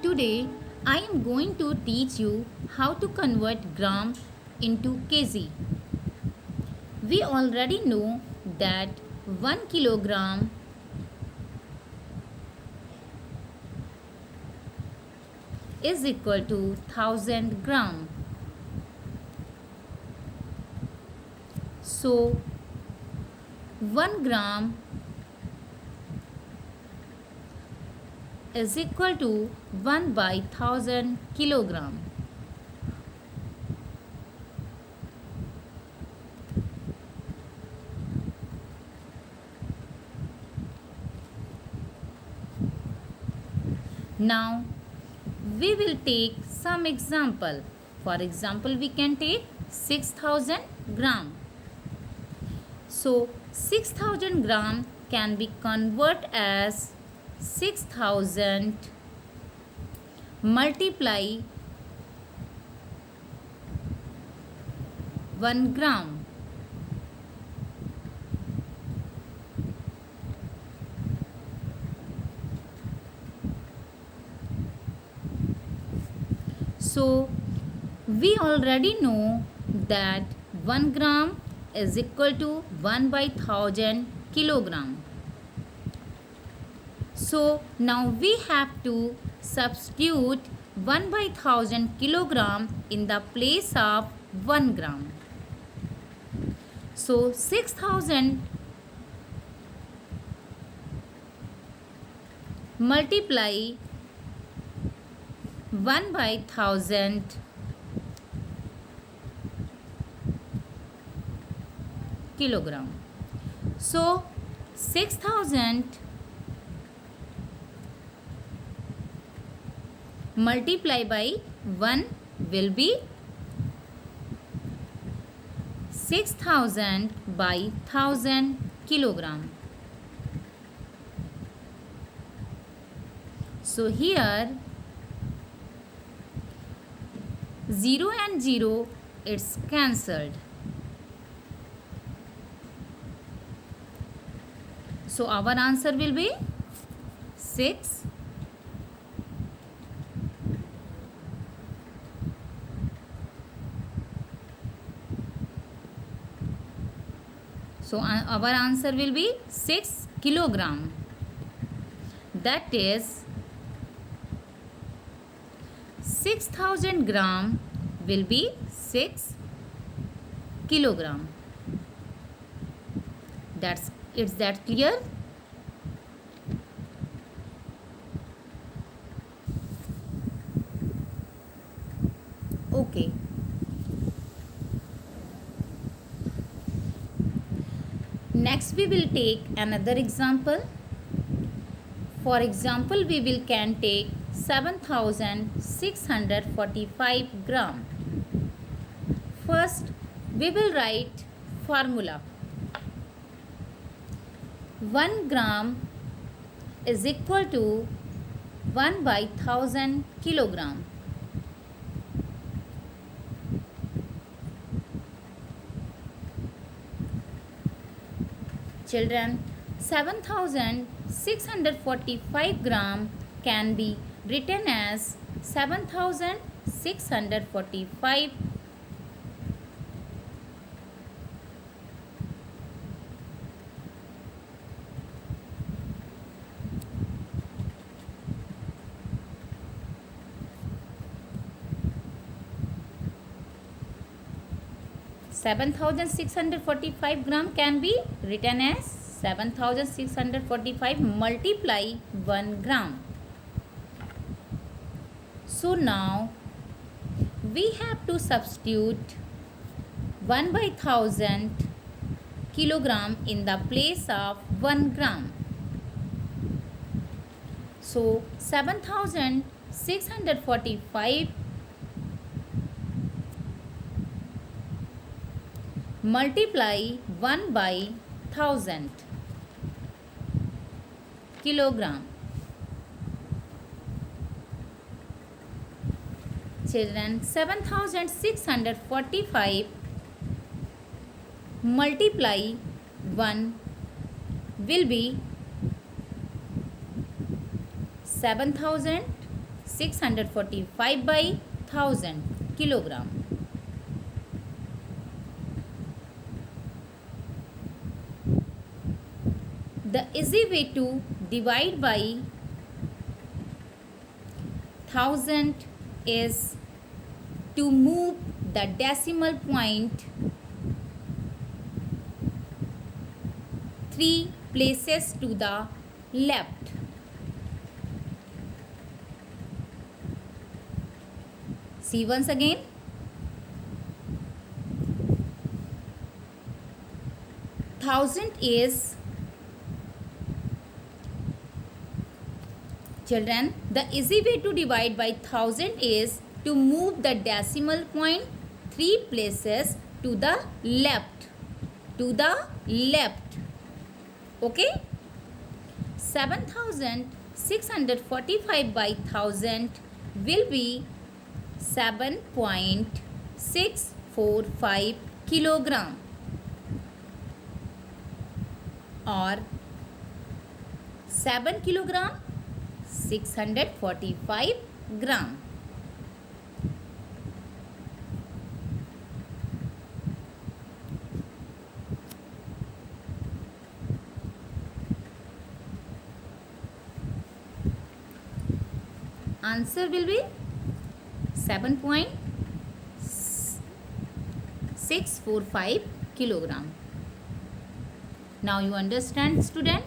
Today I am going to teach you how to convert gram into kg. We already know that 1 kilogram is equal to 1000 gram. So 1 gram is equal to 1 by 1000 kilogram. Now we will take some example. For example, we can take 6000 gram. So 6000 gram can be converted as 6000 multiply 1 gram. So we already know that 1 gram is equal to 1 by 1000 kilogram. So now we have to substitute 1 by 1000 kilogram in the place of 1 gram. So 6000 multiply 1 by 1000 kilogram. So 6000 multiply by 1 will be 6000 by 1000 kilogram. So here 0 and 0 it's cancelled. So our answer will be 6. So our answer will be 6 kilogram. That is 6000 gram will be 6 kilogram. Is that clear? Okay. Next we will take another example. For example, we will can take 7645 gram. First, we will write formula. 1 gram is equal to 1 by 1000 kilogram. Children, 7645 gram can be written as 7645 7645 gram can be written as 7645 multiply 1 gram. So now we have to substitute 1 by 1000 kilogram in the place of 1 gram. So 7645 multiply 1 by 1000 kilogram. Children, 7645 multiply 1 will be 7000 645 by 1000 kilogram. The easy way to divide by 1000 is to move the decimal point 3 places to the left. See once again. Thousand is, children, the easy way to divide by 1000 is to move the decimal point 3 places to the left. To the left. Okay? 7645 by 1000 will be 7.645 kilogram, or 7 kilogram 645 gram. Answer will be 7.645 kilogram. Now you understand, student?